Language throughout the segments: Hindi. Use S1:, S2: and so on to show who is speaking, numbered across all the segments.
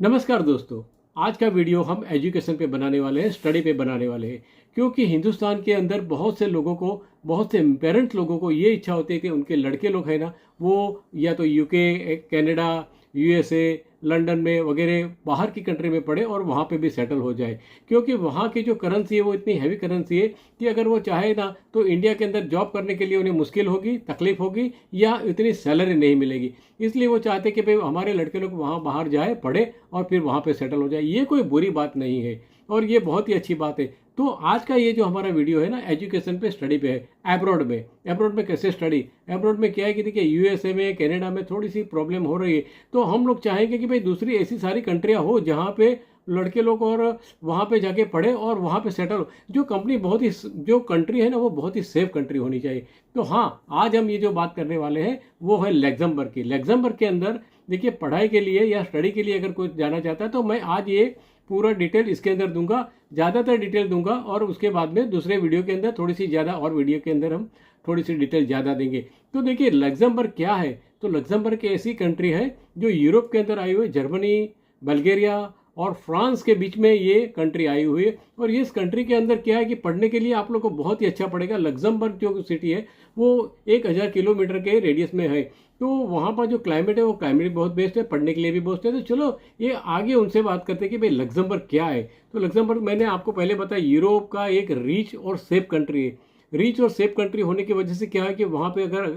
S1: नमस्कार दोस्तों। आज का वीडियो हम एजुकेशन पे बनाने वाले हैं, स्टडी पे बनाने वाले हैं। क्योंकि हिंदुस्तान के अंदर बहुत से लोगों को, बहुत से पेरेंट्स लोगों को ये इच्छा होती है कि उनके लड़के लोग हैं ना, वो या तो यूके, कनाडा, यूएसए, लंदन में वगैरह बाहर की कंट्री में पढ़े और वहाँ पे भी सेटल हो जाए। क्योंकि वहाँ की जो करेंसी है वो इतनी हैवी करेंसी है कि अगर वो चाहे ना तो इंडिया के अंदर जॉब करने के लिए उन्हें मुश्किल होगी, तकलीफ होगी या इतनी सैलरी नहीं मिलेगी। इसलिए वो चाहते कि भाई हमारे लड़के लोग वहाँ बाहर जाए, पढ़े और फिर वहाँ पे सेटल हो जाए। ये कोई बुरी बात नहीं है और ये बहुत ही अच्छी बात है। तो आज का ये जो हमारा वीडियो है ना, एजुकेशन पे, स्टडी पे है। एब्रॉड में कैसे स्टडी, एब्रॉड में क्या है कि देखिए यूएसए में, कनाडा में थोड़ी सी प्रॉब्लम हो रही है। तो हम लोग चाहेंगे कि भाई दूसरी ऐसी सारी कंट्रियाँ हो जहाँ पे लड़के लोग और वहाँ पे जाके पढ़े और वहाँ पे सेटल हो। जो कंट्री है ना वो बहुत ही सेफ कंट्री होनी चाहिए। तो हाँ, आज हम ये जो बात करने वाले हैं वो है लग्जमबर्ग की। लग्जमबर्ग के अंदर देखिए, पढ़ाई के लिए या स्टडी के लिए अगर कोई जाना चाहता है तो मैं आज ये पूरा डिटेल इसके अंदर दूंगा, ज़्यादातर डिटेल दूंगा और उसके बाद में दूसरे वीडियो के अंदर थोड़ी सी ज़्यादा, और वीडियो के अंदर हम थोड़ी सी डिटेल ज़्यादा देंगे। तो देखिए, लग्जमबर्ग क्या है। तो लग्जमबर्ग एक ऐसी कंट्री है जो यूरोप के अंदर आई हुई है। जर्मनी, बल्गेरिया और फ्रांस के बीच में ये कंट्री आई हुई है। और इस कंट्री के अंदर क्या है कि पढ़ने के लिए आप लोग को बहुत ही अच्छा पड़ेगा। लग्जमबर्ग जो सिटी है वो 1000 किलोमीटर के रेडियस में है। तो वहाँ पर जो क्लाइमेट है वो क्लाइमेट बहुत बेस्ट है, पढ़ने के लिए भी बेस्ट है। तो चलो ये आगे उनसे बात करते हैं कि भाई लग्जमबर्ग क्या है। तो लग्जमबर्ग मैंने आपको पहले बताया, यूरोप का एक रिच और सेफ कंट्री है। रिच और सेफ कंट्री होने की वजह से क्या है कि वहाँ पे अगर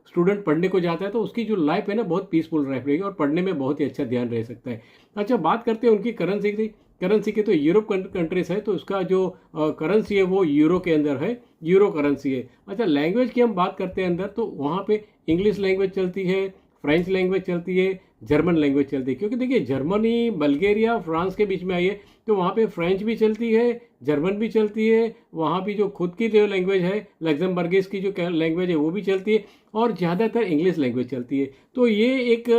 S1: स्टूडेंट पढ़ने को जाता है तो उसकी जो लाइफ है ना बहुत पीसफुल लाइफ रहेगी और पढ़ने में बहुत ही अच्छा ध्यान रह सकता है। अच्छा, बात करते हैं उनकी करेंसी की। तो यूरोप कंट्रीज है तो उसका जो करेंसी है वो यूरो के अंदर है, यूरो करेंसी है। अच्छा, लैंग्वेज की हम बात करते हैं अंदर, तो वहाँ पे इंग्लिश लैंग्वेज चलती है, फ्रेंच लैंग्वेज चलती है, जर्मन लैंग्वेज चलती है। क्योंकि देखिए, जर्मनी, बल्गेरिया, फ्रांस के बीच में आई है तो वहाँ पे फ्रेंच भी चलती है, जर्मन भी चलती है। वहाँ भी जो खुद की जो लैंग्वेज है, लग्जमबर्गिस की जो लैंग्वेज है वो भी चलती है और ज़्यादातर इंग्लिश लैंग्वेज चलती है। तो ये एक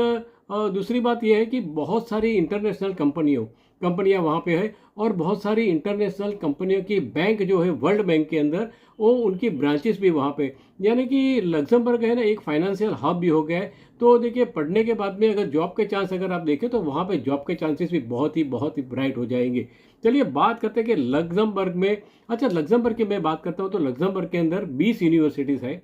S1: दूसरी बात यह है कि बहुत सारी इंटरनेशनल कंपनियां वहाँ पे है और बहुत सारी इंटरनेशनल कंपनियों की बैंक जो है वर्ल्ड बैंक के अंदर, वो उनकी ब्रांचेस भी वहाँ पे, यानी कि लग्जमबर्ग है ना एक फाइनेंशियल हब भी हो गया है। तो देखिए, पढ़ने के बाद में अगर जॉब के चांस अगर आप देखें तो वहाँ पे जॉब के चांसेस भी बहुत ही ब्राइट हो जाएंगे। चलिए बात करते हैं कि लग्जमबर्ग में, अच्छा लग्जमबर्ग की मैं बात करता हूँ तो लग्जमबर्ग के अंदर 20 यूनिवर्सिटीज़ है।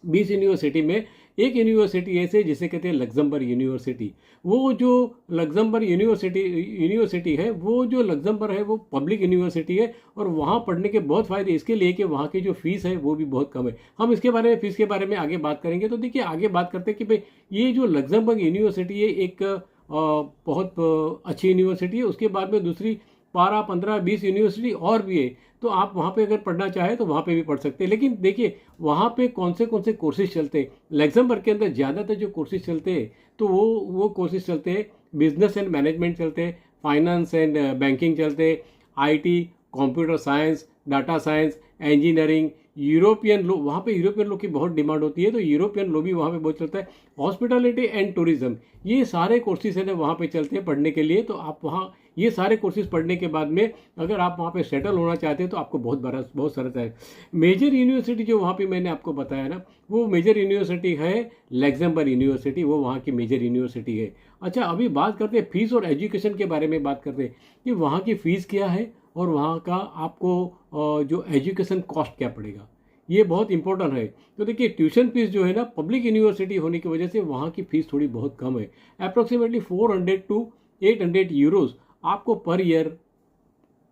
S1: 20 यूनिवर्सिटी में एक यूनिवर्सिटी ऐसे जिसे कहते हैं लग्जमबर्ग यूनिवर्सिटी। वो जो लग्जमबर्ग यूनिवर्सिटी है, वो जो लग्जमबर्ग है वो पब्लिक यूनिवर्सिटी है और वहाँ पढ़ने के बहुत फ़ायदे इसके लिए कि वहाँ की जो फीस है वो भी बहुत कम है। हम इसके बारे में, फीस के बारे में आगे बात करेंगे। तो देखिए, आगे बात करते हैं कि भाई ये जो लग्जमबर्ग यूनिवर्सिटी है एक बहुत अच्छी यूनिवर्सिटी है। उसके बाद में दूसरी 12, 15, 20 यूनिवर्सिटी और भी है। तो आप वहाँ पे अगर पढ़ना चाहें तो वहाँ पे भी पढ़ सकते हैं। लेकिन देखिए, वहाँ पे कौन से कोर्सेज चलते हैं। लग्जमबर्ग के अंदर ज़्यादातर जो कोर्सेज चलते हैं तो वो कोर्सेज चलते हैं, बिजनेस एंड मैनेजमेंट चलते हैं, फाइनेंस एंड बैंकिंग चलते हैं, IT, computer science, data science, engineering, European law. वहाँ पे यूरोपियन लॉ की बहुत डिमांड होती है तो यूरोपियन लॉ भी वहाँ पे बहुत चलता है। हॉस्पिटैलिटी एंड टूरिज्म, ये सारे कोर्सेज है ना वहाँ पे चलते हैं पढ़ने के लिए। तो आप वहाँ ये सारे कोर्सेज पढ़ने के बाद में अगर आप वहाँ पे सेटल होना चाहते हैं तो आपको बहुत सरल है। मेजर यूनिवर्सिटी जो वहाँ पे मैंने आपको बताया ना, वो मेजर यूनिवर्सिटी है लग्जमबर्ग यूनिवर्सिटी, वो वहाँ की मेजर यूनिवर्सिटी है। अच्छा, अभी बात करते हैं फीस और एजुकेशन के बारे में बात करते हैं कि वहाँ की फ़ीस क्या है और वहाँ का आपको जो एजुकेशन कॉस्ट क्या पड़ेगा, ये बहुत इंपॉर्टेंट है। तो देखिए, ट्यूशन फीस जो है ना, पब्लिक यूनिवर्सिटी होने की वजह से वहाँ की फ़ीस थोड़ी बहुत कम है। अप्रॉक्सीमेटली 400 to 800 यूरोज़ आपको पर ईयर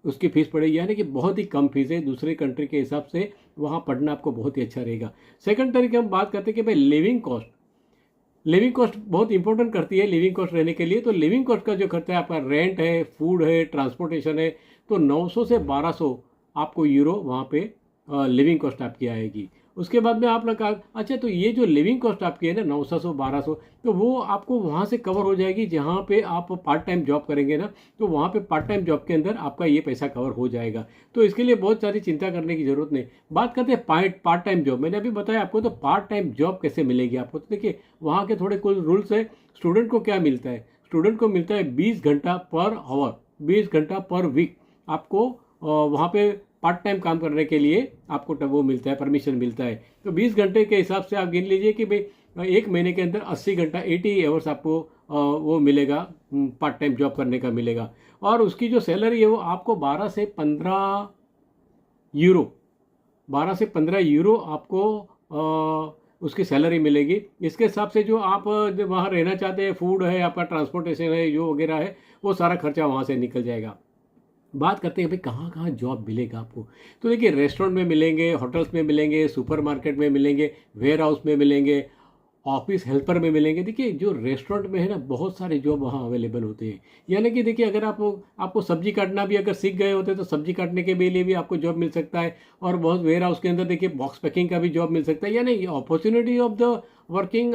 S1: उसकी फ़ीस पड़ेगी, यानी कि बहुत ही कम फीस है दूसरे कंट्री के हिसाब से। वहाँ पढ़ना आपको बहुत ही अच्छा रहेगा। सेकंड तरीके हम बात करते हैं कि भाई लिविंग कॉस्ट बहुत इंपॉर्टेंट करती है लिविंग कॉस्ट रहने के लिए। तो लिविंग कॉस्ट का जो खर्चा है, आपका रेंट है, फूड है, ट्रांसपोर्टेशन है, तो 900 से 1200 आपको यूरो वहाँ पे लिविंग कॉस्ट आपकी आएगी। उसके बाद में आप लोग कहा, अच्छा तो ये जो लिविंग कॉस्ट आपकी है ना 900 से 1200, तो वो आपको वहाँ से कवर हो जाएगी जहाँ पे आप पार्ट टाइम जॉब करेंगे ना, तो वहाँ पे पार्ट टाइम जॉब के अंदर आपका ये पैसा कवर हो जाएगा। तो इसके लिए बहुत सारी चिंता करने की ज़रूरत नहीं। बात करते हैं पार्ट टाइम जॉब। मैंने अभी बताया आपको, तो पार्ट टाइम जॉब कैसे मिलेगी आपको। तो देखिए, वहाँ के थोड़े कुछ रूल्स है। स्टूडेंट को क्या मिलता है, स्टूडेंट को मिलता है 20 घंटा पर आवर, 20 घंटा पर वीक आपको वहाँ पे पार्ट टाइम काम करने के लिए आपको वो मिलता है, परमिशन मिलता है। तो 20 घंटे के हिसाब से आप गिन लीजिए कि भाई एक महीने के अंदर 80 घंटा, 80 आवर्स आपको वो मिलेगा, पार्ट टाइम जॉब करने का मिलेगा। और उसकी जो सैलरी है वो आपको 12 से 15 यूरो, 12 से 15 यूरो आपको उसकी सैलरी मिलेगी। इसके हिसाब से जो आप जो वहाँ रहना चाहते हैं, फूड है, आपका ट्रांसपोर्टेशन है, जो वगैरह है, वो सारा खर्चा वहाँ से निकल जाएगा। बात करते हैं भाई कहाँ कहाँ जॉब मिलेगा आपको। तो देखिए, रेस्टोरेंट में मिलेंगे, होटल्स में मिलेंगे, सुपरमार्केट में मिलेंगे, वेयर हाउस में मिलेंगे, ऑफिस हेल्पर में मिलेंगे। देखिए, जो रेस्टोरेंट में है ना, बहुत सारे जॉब वहाँ अवेलेबल होते हैं। यानी कि देखिए, अगर आपको सब्जी काटना भी अगर सीख गए होते तो सब्जी काटने के लिए भी आपको जॉब मिल सकता है। और बहुत वेयर हाउस के अंदर देखिए बॉक्स पैकिंग का भी जॉब मिल सकता है। यानी अपॉर्चुनिटी ऑफ द वर्किंग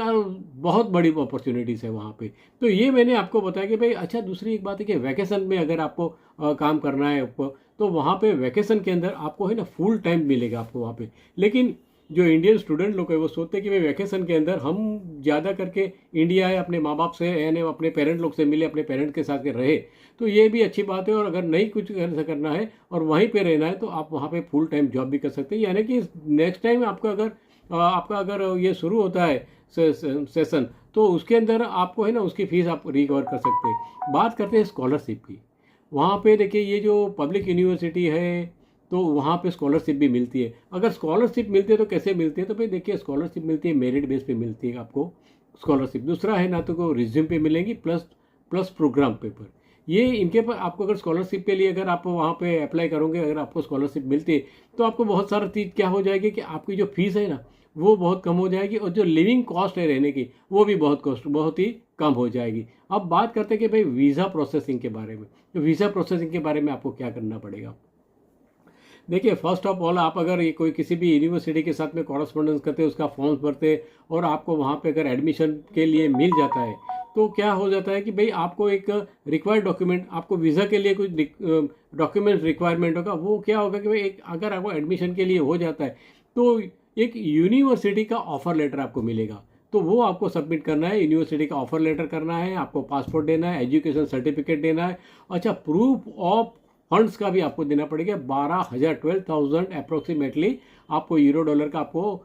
S1: बहुत बड़ी अपॉर्चुनिटीज़ है वहाँ पे। तो ये मैंने आपको बताया कि भाई अच्छा, दूसरी एक बात है कि वैकेशन में अगर आपको काम करना है आपको, तो वहाँ पे वैकेशन के अंदर आपको है ना फुल टाइम मिलेगा आपको वहाँ पे। लेकिन जो इंडियन स्टूडेंट लोग हैं वो सोचते हैं कि भाई वैकेशन के अंदर हम ज़्यादा करके इंडिया है, अपने माँ बाप से यानी अपने पेरेंट लोग से मिले, अपने पेरेंट के साथ के रहे, तो ये भी अच्छी बात है। और अगर नहीं कुछ करना है और वहीं पे रहना है तो आप वहाँ पे फुल टाइम जॉब भी कर सकते हैं। यानी कि नेक्स्ट टाइम आपका अगर ये शुरू होता है सेशन, तो उसके अंदर आपको है ना उसकी फ़ीस आप रिकवर कर सकते हैं। बात करते हैं स्कॉलरशिप की। वहाँ पे देखिए, ये जो पब्लिक यूनिवर्सिटी है तो वहाँ पे स्कॉलरशिप भी मिलती है। अगर स्कॉलरशिप मिलती है तो कैसे मिलती है, तो भाई देखिए, स्कॉलरशिप मिलती है मेरिट बेस पे मिलती है आपको स्कॉलरशिप। दूसरा है ना तो को रिज्यूम पे मिलेंगी, प्लस प्लस प्रोग्राम पेपर। ये इनके पर आपको अगर स्कॉलरशिप के लिए अगर आप वहाँ पे अप्लाई करोगे, अगर आपको स्कॉलरशिप मिलती है तो आपको बहुत सारा चीज़ क्या हो जाएगी कि आपकी जो फीस है ना वो बहुत कम हो जाएगी, और जो लिविंग कॉस्ट है रहने की वो भी बहुत ही कम हो जाएगी। अब बात करते हैं कि भाई वीज़ा प्रोसेसिंग के बारे में। तो वीज़ा प्रोसेसिंग के बारे में आपको क्या करना पड़ेगा। देखिए, फर्स्ट ऑफ ऑल आप अगर ये कोई किसी भी यूनिवर्सिटी के साथ में कॉरस्पॉन्डेंस करते, उसका फॉर्म भरते और आपको वहाँ पे अगर एडमिशन के लिए मिल जाता है, तो क्या हो जाता है कि भाई आपको एक रिक्वायर्ड डॉक्यूमेंट, आपको वीज़ा के लिए कुछ डॉक्यूमेंट रिक्वायरमेंट होगा। वो क्या होगा कि भाई एक अगर आपको एडमिशन के लिए हो जाता है तो एक यूनिवर्सिटी का ऑफर लेटर आपको मिलेगा। तो वो आपको सबमिट करना है, यूनिवर्सिटी का ऑफर लेटर करना है, आपको पासपोर्ट देना है, एजुकेशन सर्टिफिकेट देना है। अच्छा, प्रूफ ऑफ फंड्स का भी आपको देना पड़ेगा। 12,000 12,000 अप्रोक्सीमेटली आपको यूरो डॉलर का आपको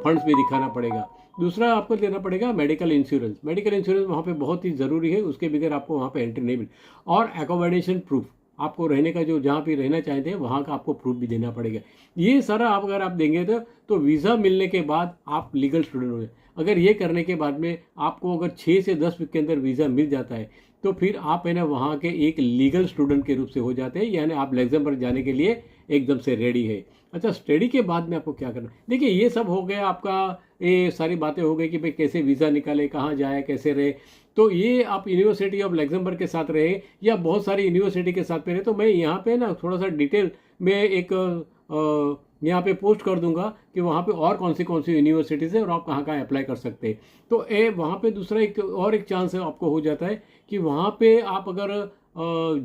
S1: फंड्स भी दिखाना पड़ेगा। दूसरा आपको देना पड़ेगा मेडिकल इंश्योरेंस। मेडिकल इंश्योरेंस वहाँ पे बहुत ही ज़रूरी है, उसके बगैर आपको वहाँ पे एंट्री नहीं मिल। और एकोमोडेशन प्रूफ, आपको रहने का जो जहाँ पे रहना चाहते हैं वहाँ का आपको प्रूफ भी देना पड़ेगा। ये सारा आप अगर आप देंगे तो वीज़ा मिलने के बाद आप लीगल स्टूडेंट हो जाए। अगर ये करने के बाद में आपको अगर 6 से 10 वीक के अंदर वीज़ा मिल जाता है तो फिर आप है ना वहाँ के एक लीगल स्टूडेंट के रूप से हो जाते हैं, यानी आप लग्जमबर्ग जाने के लिए एकदम से रेडी है। अच्छा, स्टडी के बाद में आपको क्या करना। देखिए, ये सब हो गया आपका, ये सारी बातें हो गई कि भाई कैसे वीज़ा निकाले, कहाँ जाए, कैसे रहे। तो ये आप यूनिवर्सिटी ऑफ लग्जमबर्ग के साथ रहे या बहुत सारी यूनिवर्सिटी के साथ पे रहे, तो मैं यहाँ पे ना थोड़ा सा डिटेल में एक यहाँ पे पोस्ट कर दूंगा कि वहाँ पे और कौन सी यूनिवर्सिटीज़ है और आप कहाँ कहाँ अप्लाई कर सकते हैं। तो वहाँ पे दूसरा एक चांस है आपको हो जाता है कि वहाँ पे आप अगर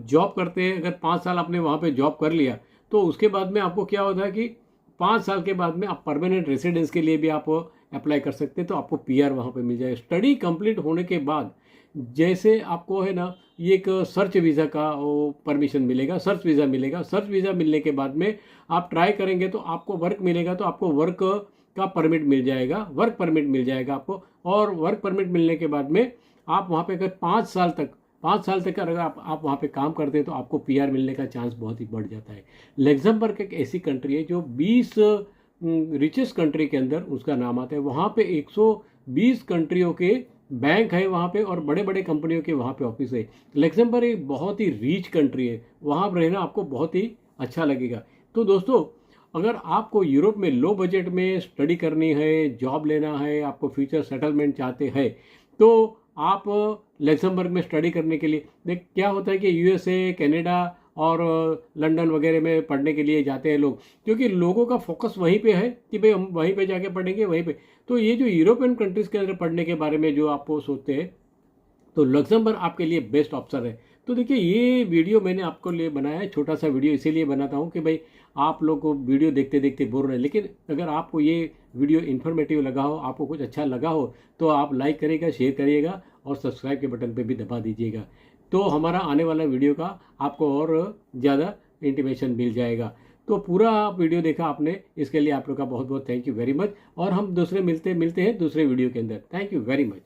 S1: जॉब करते हैं, अगर 5 साल आपने वहाँ पे जॉब कर लिया तो उसके बाद में आपको क्या होता है कि 5 साल के बाद में आप परमानेंट रेसिडेंस के लिए भी आप अप्लाई कर सकते हैं, तो आपको पीआर वहाँ पे मिल जाएगा। स्टडी कंप्लीट होने के बाद जैसे आपको है ना ये एक सर्च वीज़ा का वो परमिशन मिलेगा, सर्च वीज़ा मिलेगा। सर्च वीज़ा मिलने के बाद में आप ट्राई करेंगे तो आपको वर्क मिलेगा, तो आपको वर्क का परमिट मिल जाएगा, वर्क परमिट मिल जाएगा आपको। और वर्क परमिट मिलने के बाद में आप वहाँ पे अगर 5 साल तक अगर आप वहाँ पे काम करते हैं तो आपको पीआर मिलने का चांस बहुत ही बढ़ जाता है। लग्जमबर्ग एक ऐसी कंट्री है जो 20 रिचेस्ट कंट्री के अंदर उसका नाम आता है। वहाँ पे 120 कंट्रियों के बैंक है वहाँ पे और बड़े बड़े कंपनियों के वहाँ पे ऑफिस है। लग्जमबर्ग एक बहुत ही रिच कंट्री है, वहाँ पर रहना आपको बहुत ही अच्छा लगेगा। तो दोस्तों, अगर आपको यूरोप में लो बजट में स्टडी करनी है, जॉब लेना है, आपको फ्यूचर सेटलमेंट चाहते हैं, तो आप लग्जमबर्ग में स्टडी करने के लिए देख क्या होता है कि यूएसए, कनाडा और लंदन वगैरह में पढ़ने के लिए जाते हैं लोग, क्योंकि लोगों का फोकस वहीं पे है कि भाई हम वहीं पे जाके पढ़ेंगे वहीं पे। तो ये जो यूरोपियन कंट्रीज़ के अंदर पढ़ने के बारे में जो आपको सोचते हैं, तो लग्जमबर्ग आपके लिए बेस्ट ऑप्शन है। तो देखिए, ये वीडियो मैंने आपको लिए बनाया है, छोटा सा वीडियो इसीलिए बनाता हूँ कि भाई आप लोग को वीडियो देखते देखते बोर रहे। लेकिन अगर आपको ये वीडियो इन्फॉर्मेटिव लगा हो, आपको कुछ अच्छा लगा हो, तो आप लाइक करिएगा, शेयर करिएगा और सब्सक्राइब के बटन पे भी दबा दीजिएगा। तो हमारा आने वाला वीडियो का आपको और ज़्यादा इंटीमेशन मिल जाएगा। तो पूरा वीडियो देखा आपने, इसके लिए आप लोग का बहुत बहुत थैंक यू वेरी मच। और हम मिलते हैं दूसरे वीडियो के अंदर। Thank you very much.